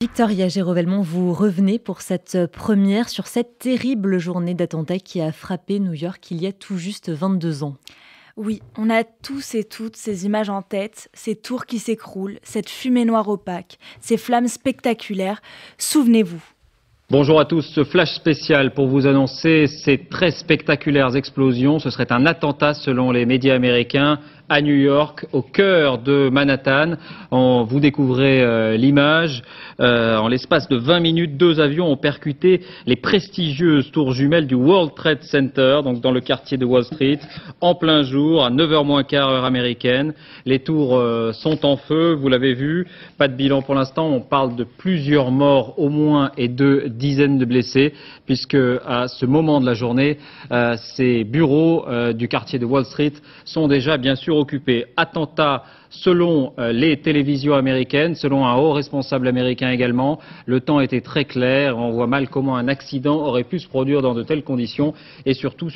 Victoria Géraud-Velmont, vous revenez pour cette première sur cette terrible journée d'attentat qui a frappé New York il y a tout juste 22 ans. Oui, on a tous et toutes ces images en tête, ces tours qui s'écroulent, cette fumée noire opaque, ces flammes spectaculaires. Souvenez-vous. Bonjour à tous, ce flash spécial pour vous annoncer ces très spectaculaires explosions. Ce serait un attentat selon les médias américains à New York, au cœur de Manhattan. Vous découvrez l'image. En l'espace de 20 minutes, 2 avions ont percuté les prestigieuses tours jumelles du World Trade Center, donc dans le quartier de Wall Street, en plein jour, à 9h moins quart heure américaine. Les tours sont en feu, vous l'avez vu. Pas de bilan pour l'instant. On parle de plusieurs morts au moins et de dizaines de blessés, puisque à ce moment de la journée, ces bureaux du quartier de Wall Street sont déjà bien sûr occupés. Attentat selon les télévisions américaines, selon un haut responsable américain également. Le temps était très clair. On voit mal comment un accident aurait pu se produire dans de telles conditions. Et surtout,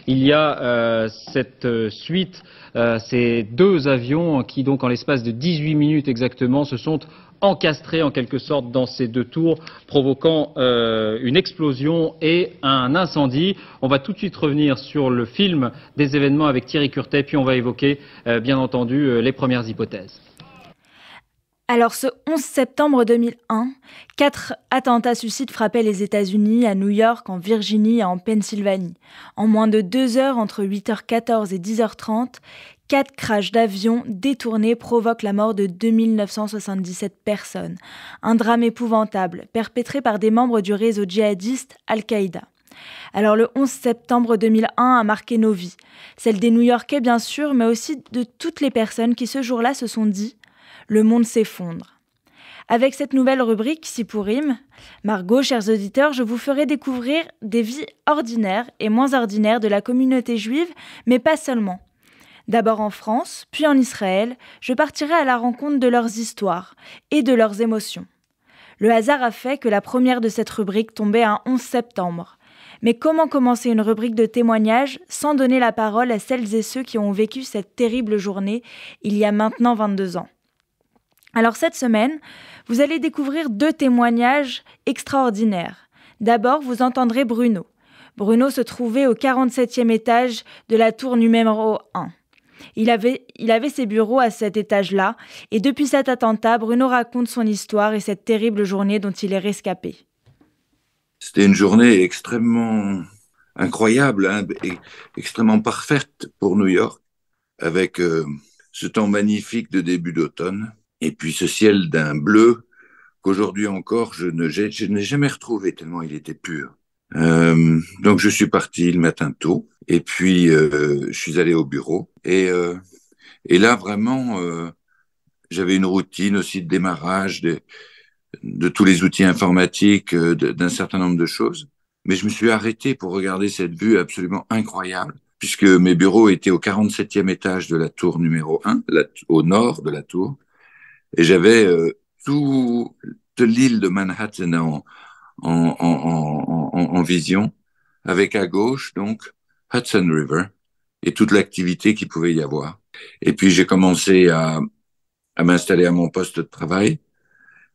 il y a cette suite, ces 2 avions qui, donc, en l'espace de 18 minutes exactement, se sont encastrés en quelque sorte dans ces 2 tours, provoquant une explosion et un incendie. On va tout de suite revenir sur le film des événements avec Thierry Curtet, puis on va évoquer bien entendu les premières hypothèses. Alors ce 11 septembre 2001, 4 attentats suicides frappaient les États-Unis, à New York, en Virginie et en Pennsylvanie. En moins de 2 heures, entre 8h14 et 10h30, 4 crashs d'avions détournés provoquent la mort de 2977 personnes. Un drame épouvantable, perpétré par des membres du réseau djihadiste Al-Qaïda. Alors le 11 septembre 2001 a marqué nos vies, celle des New-Yorkais bien sûr, mais aussi de toutes les personnes qui ce jour-là se sont dit « Le monde s'effondre ». Avec cette nouvelle rubrique Sipourim, Margot, chers auditeurs, je vous ferai découvrir des vies ordinaires et moins ordinaires de la communauté juive, mais pas seulement. D'abord en France, puis en Israël, je partirai à la rencontre de leurs histoires et de leurs émotions. Le hasard a fait que la première de cette rubrique tombait un 11 septembre. Mais comment commencer une rubrique de témoignages sans donner la parole à celles et ceux qui ont vécu cette terrible journée il y a maintenant 22 ans ? Alors cette semaine, vous allez découvrir 2 témoignages extraordinaires. D'abord, vous entendrez Bruno. Bruno se trouvait au 47e étage de la tour numéro 1. Il avait ses bureaux à cet étage-là, et depuis cet attentat, Bruno raconte son histoire et cette terrible journée dont il est rescapé. C'était une journée extrêmement incroyable, et extrêmement parfaite pour New York, avec ce temps magnifique de début d'automne, et puis ce ciel d'un bleu qu'aujourd'hui encore je n'ai jamais retrouvé tellement il était pur. Donc je suis parti le matin tôt, et puis je suis allé au bureau, et là vraiment j'avais une routine aussi de démarrage de tous les outils informatiques, d'un certain nombre de choses, mais je me suis arrêté pour regarder cette vue absolument incroyable, puisque mes bureaux étaient au 47e étage de la tour numéro 1, au nord de la tour, et j'avais toute l'île de Manhattan en vision, avec à gauche, donc, Hudson River et toute l'activité qu'il pouvait y avoir. Et puis, j'ai commencé à m'installer à mon poste de travail,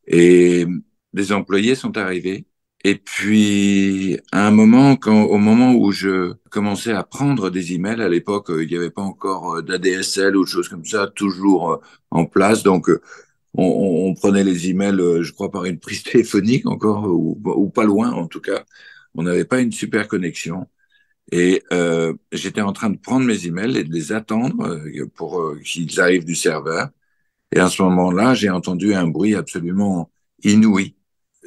et des employés sont arrivés. Et puis, à un moment, au moment où je commençais à prendre des emails, à l'époque, il n'y avait pas encore d'ADSL ou de choses comme ça, toujours en place. Donc, on prenait les emails, je crois, par une prise téléphonique encore, ou pas loin en tout cas. On n'avait pas une super connexion. Et j'étais en train de prendre mes emails et de les attendre pour qu'ils arrivent du serveur. Et à ce moment-là, j'ai entendu un bruit absolument inouï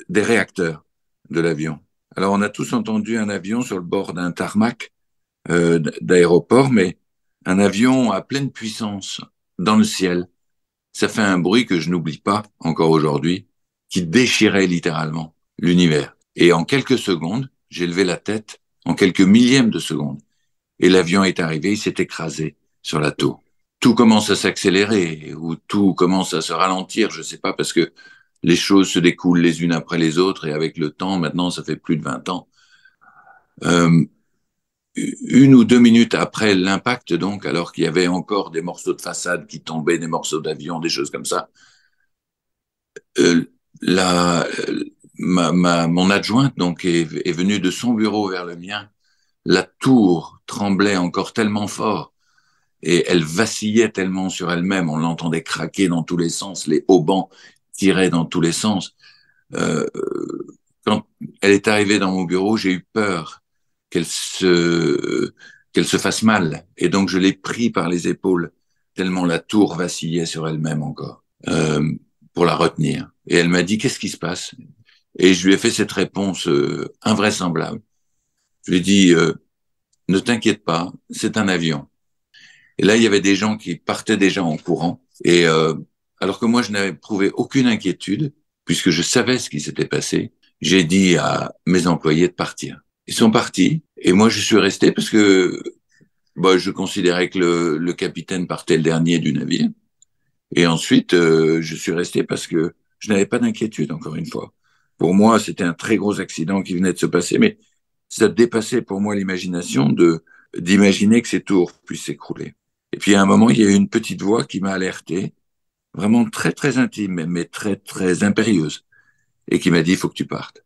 des réacteurs de l'avion. Alors, on a tous entendu un avion sur le bord d'un tarmac d'aéroport, mais un avion à pleine puissance dans le ciel. Ça fait un bruit que je n'oublie pas encore aujourd'hui, qui déchirait littéralement l'univers. Et en quelques secondes, j'ai levé la tête, en quelques millièmes de secondes, et l'avion est arrivé, il s'est écrasé sur la tour. Tout commence à s'accélérer, ou tout commence à se ralentir, je ne sais pas, parce que les choses se découlent les unes après les autres, et avec le temps, maintenant, ça fait plus de 20 ans. 1 ou 2 minutes après l'impact, donc, alors qu'il y avait encore des morceaux de façade qui tombaient, des morceaux d'avion, des choses comme ça, Mon adjointe donc est venue de son bureau vers le mien. La tour tremblait encore tellement fort et elle vacillait tellement sur elle-même. On l'entendait craquer dans tous les sens. Les haubans tiraient dans tous les sens. Euh, Quand elle est arrivée dans mon bureau, j'ai eu peur qu'elle se, qu'elle se fasse mal. Et donc, je l'ai pris par les épaules, tellement la tour vacillait sur elle-même encore, pour la retenir. Et elle m'a dit, qu'est-ce qui se passe? Et je lui ai fait cette réponse invraisemblable. Je lui ai dit, ne t'inquiète pas, c'est un avion. Et là, il y avait des gens qui partaient déjà en courant. Et alors que moi, je n'avais prouvé aucune inquiétude, puisque je savais ce qui s'était passé, j'ai dit à mes employés de partir. Ils sont partis, et moi, je suis resté parce que je considérais que le capitaine partait le dernier du navire. Et ensuite, je suis resté parce que je n'avais pas d'inquiétude, encore une fois. Pour moi, c'était un très gros accident qui venait de se passer, mais ça dépassait pour moi l'imagination d'imaginer que ces tours puissent s'écrouler. Et puis à un moment, il y a eu une petite voix qui m'a alerté, vraiment très très intime, mais très très impérieuse, et qui m'a dit, il faut que tu partes.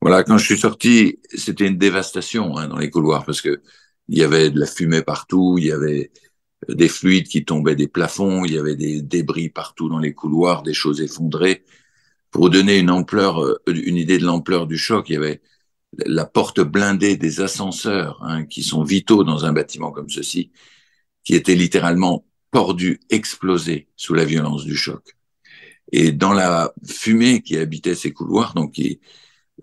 Voilà, quand je suis sorti, c'était une dévastation dans les couloirs, parce que il y avait de la fumée partout, il y avait des fluides qui tombaient des plafonds, il y avait des débris partout dans les couloirs, des choses effondrées. Pour vous donner une idée de l'ampleur du choc, il y avait la porte blindée des ascenseurs, qui sont vitaux dans un bâtiment comme ceci, qui était littéralement tordue, explosée sous la violence du choc. Et dans la fumée qui habitait ces couloirs, donc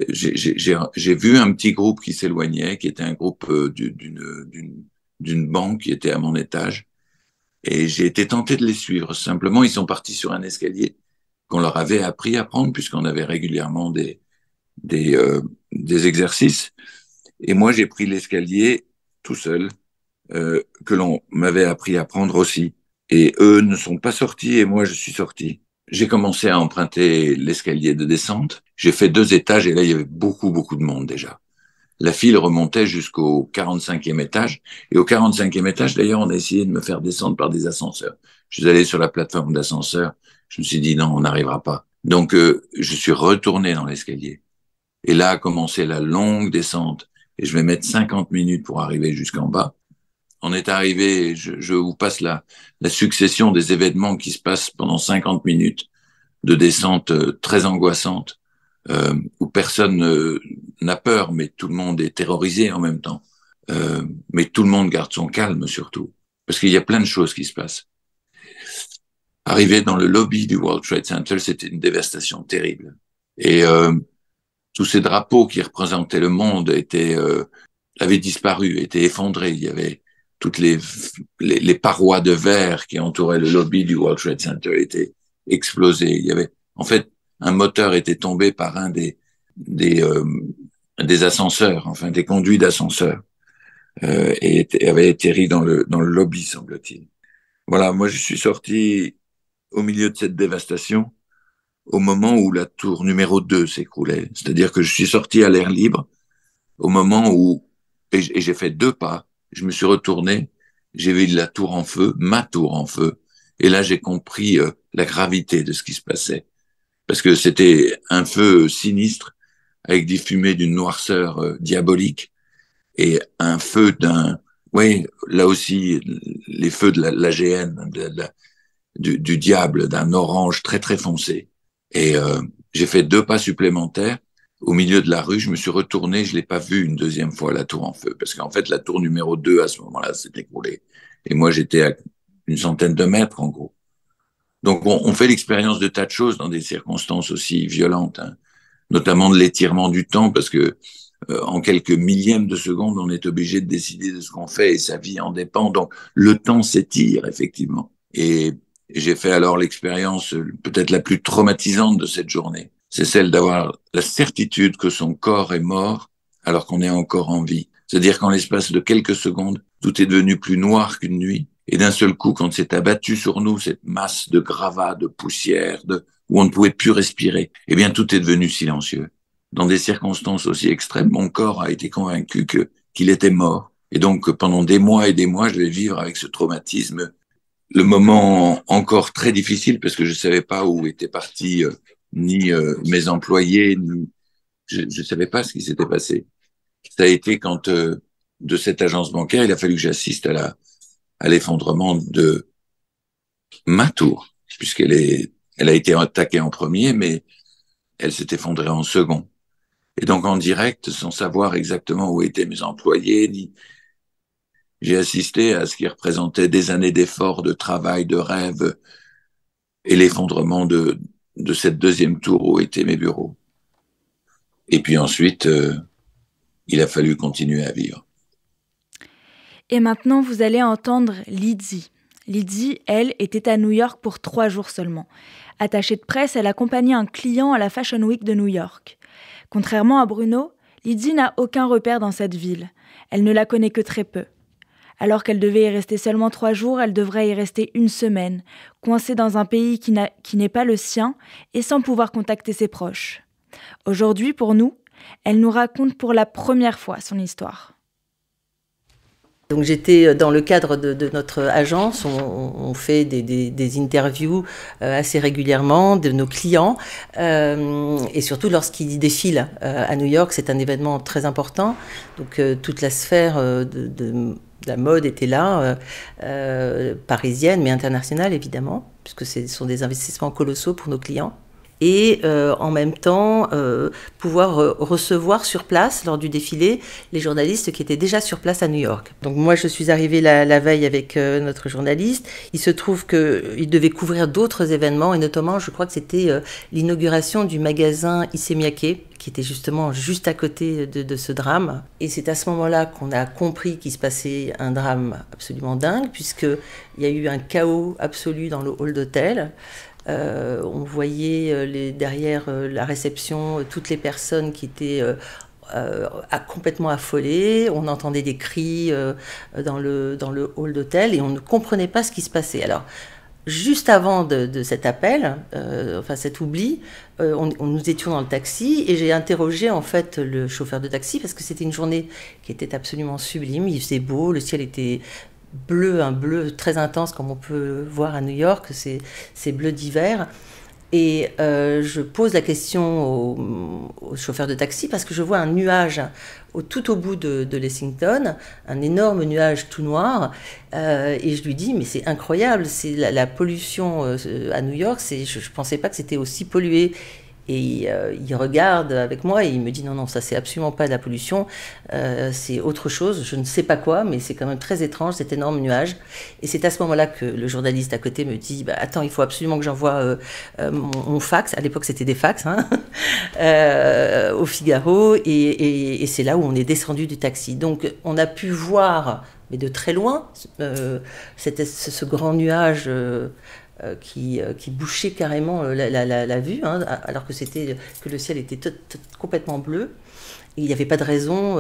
j'ai vu un petit groupe qui s'éloignait, qui était un groupe d'une banque qui était à mon étage. Et j'ai été tenté de les suivre. Simplement, ils sont partis sur un escalier qu'on leur avait appris à prendre, puisqu'on avait régulièrement des exercices. Et moi, j'ai pris l'escalier tout seul, que l'on m'avait appris à prendre aussi. Et eux ne sont pas sortis et moi, je suis sorti. J'ai commencé à emprunter l'escalier de descente. J'ai fait 2 étages et là, il y avait beaucoup, beaucoup de monde déjà. La file remontait jusqu'au 45e étage. Et au 45e étage, d'ailleurs, on a essayé de me faire descendre par des ascenseurs. Je suis allé sur la plateforme d'ascenseur. Je me suis dit, non, on n'arrivera pas. Donc, je suis retourné dans l'escalier. Et là a commencé la longue descente. Et je vais mettre 50 minutes pour arriver jusqu'en bas. On est arrivé, je vous passe la succession des événements qui se passent pendant 50 minutes de descente très angoissante, où personne n'a peur, mais tout le monde est terrorisé en même temps. Mais tout le monde garde son calme surtout, parce qu'il y a plein de choses qui se passent. Arrivé dans le lobby du World Trade Center, c'était une dévastation terrible. Et tous ces drapeaux qui représentaient le monde avaient disparu, étaient effondrés. Il y avait toutes les parois de verre qui entouraient le lobby du World Trade Center étaient explosées. Il y avait, en fait, un moteur était tombé par un des ascenseurs, enfin des conduits d'ascenseur, et avait atterri dans le lobby, semble-t-il. Voilà, moi je suis sorti au milieu de cette dévastation au moment où la tour numéro 2 s'écroulait. C'est-à-dire que je suis sorti à l'air libre au moment où, et j'ai fait 2 pas, je me suis retourné, j'ai vu la tour en feu, ma tour en feu, et là j'ai compris la gravité de ce qui se passait. Parce que c'était un feu sinistre, avec des fumées d'une noirceur diabolique, et un feu oui, là aussi, les feux de l'AGN, du diable, d'un orange très très foncé. Et j'ai fait 2 pas supplémentaires. Au milieu de la rue, je me suis retourné, je l'ai pas vu une deuxième fois, la tour en feu, parce qu'en fait, la tour numéro 2, à ce moment-là, s'est écroulée. Et moi, j'étais à une centaine de mètres, en gros. Donc, on fait l'expérience de tas de choses dans des circonstances aussi violentes, notamment de l'étirement du temps, parce que en quelques millièmes de seconde, on est obligé de décider de ce qu'on fait et sa vie en dépend. Donc, le temps s'étire, effectivement. Et j'ai fait alors l'expérience peut-être la plus traumatisante de cette journée. C'est celle d'avoir la certitude que son corps est mort alors qu'on est encore en vie. C'est-à-dire qu'en l'espace de quelques secondes, tout est devenu plus noir qu'une nuit. Et d'un seul coup, quand s'est abattu sur nous cette masse de gravats, de poussière, où on ne pouvait plus respirer, eh bien tout est devenu silencieux. Dans des circonstances aussi extrêmes, mon corps a été convaincu qu'il était mort. Et donc, pendant des mois et des mois, je vais vivre avec ce traumatisme. Le moment encore très difficile, parce que je ne savais pas où était parti ni mes employés, ni je savais pas ce qui s'était passé. Ça a été quand de cette agence bancaire, il a fallu que j'assiste à l'effondrement de ma tour, elle a été attaquée en premier, mais elle s'est effondrée en second. Et donc en direct, sans savoir exactement où étaient mes employés, j'ai assisté à ce qui représentait des années d'efforts, de travail, de rêve, et l'effondrement de cette deuxième tour où étaient mes bureaux. Et puis ensuite, il a fallu continuer à vivre. Et maintenant, vous allez entendre Lydie. Lydie, elle, était à New York pour 3 jours seulement. Attachée de presse, elle accompagnait un client à la Fashion Week de New York. Contrairement à Bruno, Lydie n'a aucun repère dans cette ville. Elle ne la connaît que très peu. Alors qu'elle devait y rester seulement 3 jours, elle devrait y rester 1 semaine, coincée dans un pays qui n'est pas le sien et sans pouvoir contacter ses proches. Aujourd'hui, pour nous, elle nous raconte pour la première fois son histoire. Donc j'étais dans le cadre de notre agence, on fait des interviews assez régulièrement de nos clients et surtout lorsqu'ils défilent à New York, c'est un événement très important. Donc toute la sphère de la mode était là, parisienne mais internationale évidemment, puisque ce sont des investissements colossaux pour nos clients. Et en même temps pouvoir recevoir sur place lors du défilé les journalistes qui étaient déjà sur place à New York. Donc moi je suis arrivée la veille avec notre journaliste. Il se trouve qu'il devait couvrir d'autres événements et notamment je crois que c'était l'inauguration du magasin Issey Miyake qui était justement juste à côté de ce drame. Et c'est à ce moment-là qu'on a compris qu'il se passait un drame absolument dingue puisqu'il y a eu un chaos absolu dans le hall d'hôtel. On voyait derrière la réception toutes les personnes qui étaient complètement affolées. On entendait des cris dans le hall d'hôtel et on ne comprenait pas ce qui se passait. Alors, juste avant de cet appel, cet oubli, nous étions dans le taxi et j'ai interrogé en fait le chauffeur de taxi parce que c'était une journée qui était absolument sublime. Il faisait beau, le ciel était bleu, un bleu très intense comme on peut voir à New York, c'est bleu d'hiver. Et je pose la question au chauffeur de taxi parce que je vois un nuage tout au bout de Lexington, un énorme nuage tout noir, et je lui dis mais c'est incroyable, c'est la pollution à New York, je ne pensais pas que c'était aussi pollué. Et il regarde avec moi et il me dit non, ça c'est absolument pas de la pollution, c'est autre chose, je ne sais pas quoi, mais c'est quand même très étrange cet énorme nuage. Et c'est à ce moment-là que le journaliste à côté me dit attends, il faut absolument que j'envoie mon fax, à l'époque c'était des fax, au Figaro, et c'est là où on est descendu du taxi. Donc on a pu voir, mais de très loin, ce grand nuage qui bouchait carrément la vue, alors que le ciel était complètement bleu. Et il n'y avait pas de raison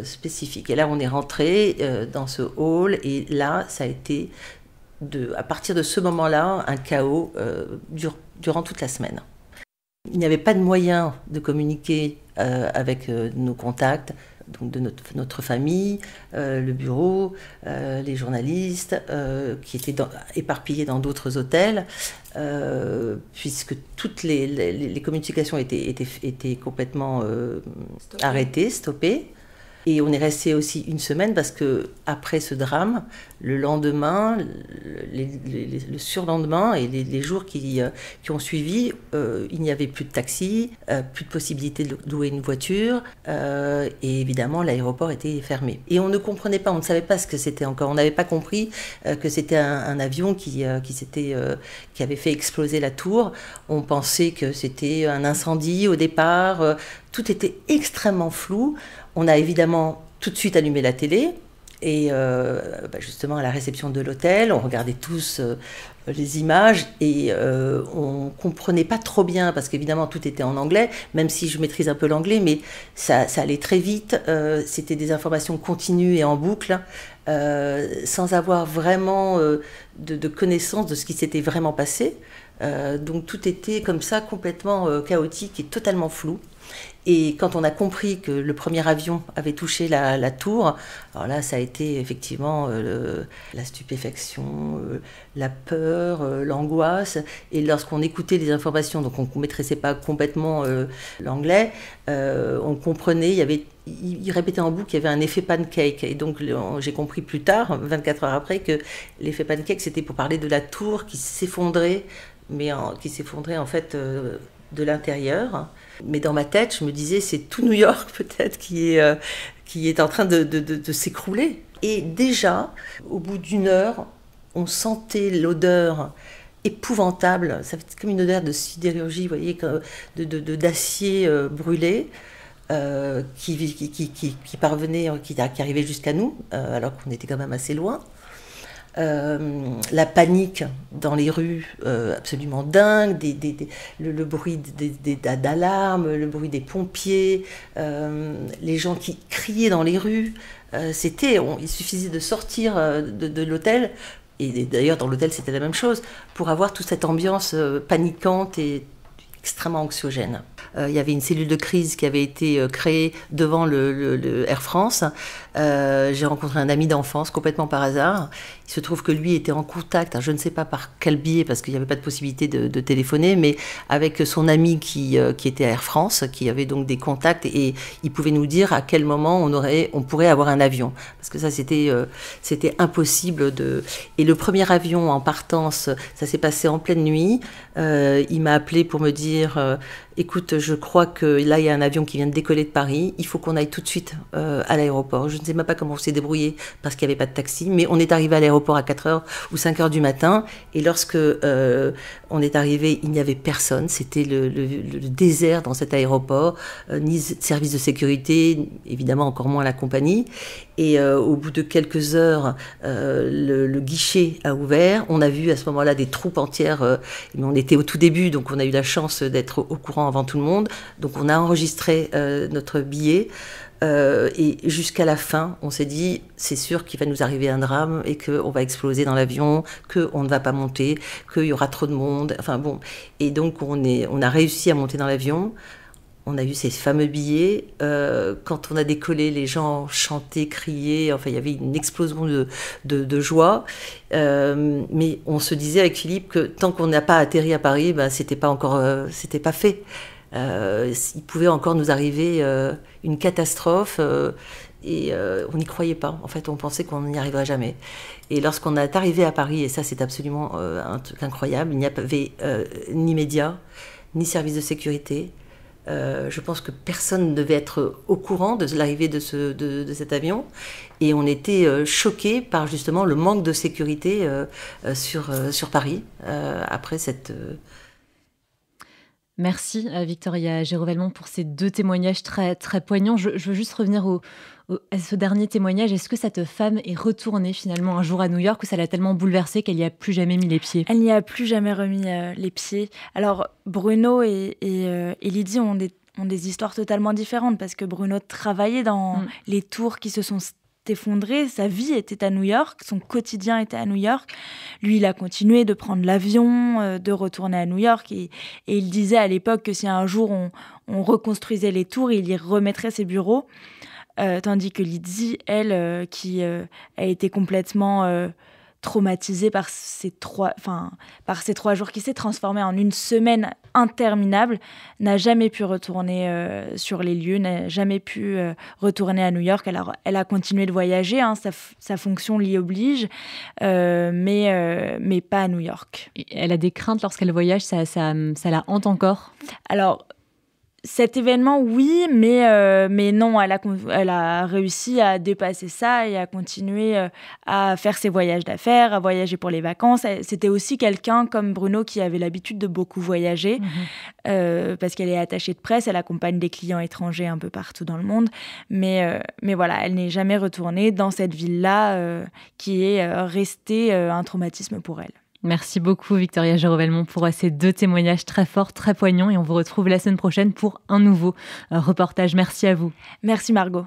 spécifique. Et là, on est rentré dans ce hall, et là, ça a été, à partir de ce moment-là, un chaos durant toute la semaine. Il n'y avait pas de moyen de communiquer avec nos contacts, donc de notre famille, le bureau, les journalistes qui étaient éparpillés dans d'autres hôtels, puisque toutes les communications étaient complètement arrêtées, stoppées. Et on est resté aussi 1 semaine parce que après ce drame, le lendemain, le surlendemain et les jours qui ont suivi, il n'y avait plus de taxi, plus de possibilité de louer une voiture, et évidemment l'aéroport était fermé. Et on ne comprenait pas, on ne savait pas ce que c'était encore. On n'avait pas compris que c'était un avion qui avait fait exploser la tour. On pensait que c'était un incendie au départ. Tout était extrêmement flou. On a évidemment tout de suite allumé la télé et justement à la réception de l'hôtel, on regardait tous les images et on comprenait pas trop bien parce qu'évidemment tout était en anglais, même si je maîtrise un peu l'anglais, mais ça allait très vite. C'était des informations continues et en boucle, sans avoir vraiment de connaissance de ce qui s'était vraiment passé. Donc tout était comme ça, complètement chaotique et totalement flou. Et quand on a compris que le premier avion avait touché la tour, alors là, ça a été effectivement la stupéfaction, la peur, l'angoisse. Et lorsqu'on écoutait les informations, donc on ne maîtrisait pas complètement l'anglais, on comprenait, il répétait en boucle qu'il y avait un effet pancake. Et donc j'ai compris plus tard, 24 heures après, que l'effet pancake, c'était pour parler de la tour qui s'effondrait, mais qui s'effondrait en fait de l'intérieur. Mais dans ma tête, je me disais, c'est tout New York peut-être qui est en train de s'écrouler. Et déjà, au bout d'une heure, on sentait l'odeur épouvantable. Ça fait comme une odeur de sidérurgie, vous voyez, d'acier brûlé. Qui parvenait, qui arrivait jusqu'à nous, alors qu'on était quand même assez loin. La panique dans les rues, absolument dingue, le bruit d'alarmes, le bruit des pompiers, les gens qui criaient dans les rues. Il suffisait de sortir de l'hôtel, et d'ailleurs dans l'hôtel c'était la même chose, pour avoir toute cette ambiance paniquante et extrêmement anxiogène. Il y avait une cellule de crise qui avait été créée devant le Air France. J'ai rencontré un ami d'enfance complètement par hasard. Il se trouve que lui était en contact, je ne sais pas par quel biais, parce qu'il n'y avait pas de possibilité de téléphoner, mais avec son ami qui était à Air France, qui avait donc des contacts, et il pouvait nous dire à quel moment on pourrait avoir un avion. Parce que ça, c'était impossible Et le premier avion en partance, ça s'est passé en pleine nuit. Il m'a appelé pour me dire écoute, je crois que là, il y a un avion qui vient de décoller de Paris. Il faut qu'on aille tout de suite à l'aéroport. Je ne sais même pas comment on s'est débrouillé parce qu'il n'y avait pas de taxi, mais on est arrivé à l'aéroport à 4h ou 5h du matin. Et lorsque on est arrivé, il n'y avait personne. C'était le désert dans cet aéroport, ni service de sécurité, évidemment encore moins la compagnie. Et au bout de quelques heures, le guichet a ouvert. On a vu à ce moment-là des troupes entières, mais on était au tout début, donc on a eu la chance d'être au courant avant tout le monde. Donc on a enregistré notre billet. Et jusqu'à la fin, on s'est dit, c'est sûr qu'il va nous arriver un drame et qu'on va exploser dans l'avion, qu'on ne va pas monter, qu'il y aura trop de monde. Enfin bon. Et donc on a réussi à monter dans l'avion. On a eu ces fameux billets. Quand on a décollé, les gens chantaient, criaient. Enfin, il y avait une explosion de joie. Mais on se disait avec Philippe que tant qu'on n'a pas atterri à Paris, c'était pas fait. Il pouvait encore nous arriver une catastrophe et on n'y croyait pas. En fait, on pensait qu'on n'y arriverait jamais. Et lorsqu'on est arrivé à Paris, et ça c'est absolument un truc incroyable, il n'y avait ni médias, ni service de sécurité. Je pense que personne ne devait être au courant de l'arrivée de cet avion. Et on était choqués par justement le manque de sécurité sur Paris après cette... Merci Victoria Géraud-Velmont pour ces deux témoignages très, très poignants. Je veux juste revenir à ce dernier témoignage. Est-ce que cette femme est retournée finalement un jour à New York ou ça l'a tellement bouleversée qu'elle n'y a plus jamais mis les pieds ? Elle n'y a plus jamais remis les pieds. Alors Bruno et Lydie ont des histoires totalement différentes parce que Bruno travaillait dans les tours qui se sont effondré, sa vie était à New York, son quotidien était à New York. Lui, il a continué de prendre l'avion, de retourner à New York et il disait à l'époque que si un jour on reconstruisait les tours, il y remettrait ses bureaux. Tandis que Lydie, elle, qui a été complètement traumatisée par ces 3 jours qui s'est transformé en une semaine interminable, n'a jamais pu retourner sur les lieux, n'a jamais pu retourner à New York. Elle a continué de voyager, hein, sa fonction l'y oblige, mais pas à New York. Et elle a des craintes lorsqu'elle voyage, ça la hante encore ? Alors, cet événement, oui, mais non, elle a réussi à dépasser ça et à continuer à faire ses voyages d'affaires, à voyager pour les vacances. C'était aussi quelqu'un comme Bruno qui avait l'habitude de beaucoup voyager parce qu'elle est attachée de presse, elle accompagne des clients étrangers un peu partout dans le monde. Mais voilà, elle n'est jamais retournée dans cette ville-là qui est restée un traumatisme pour elle. Merci beaucoup Victoria Géraud-Velmont pour ces deux témoignages très forts, très poignants et on vous retrouve la semaine prochaine pour un nouveau reportage. Merci à vous. Merci Margot.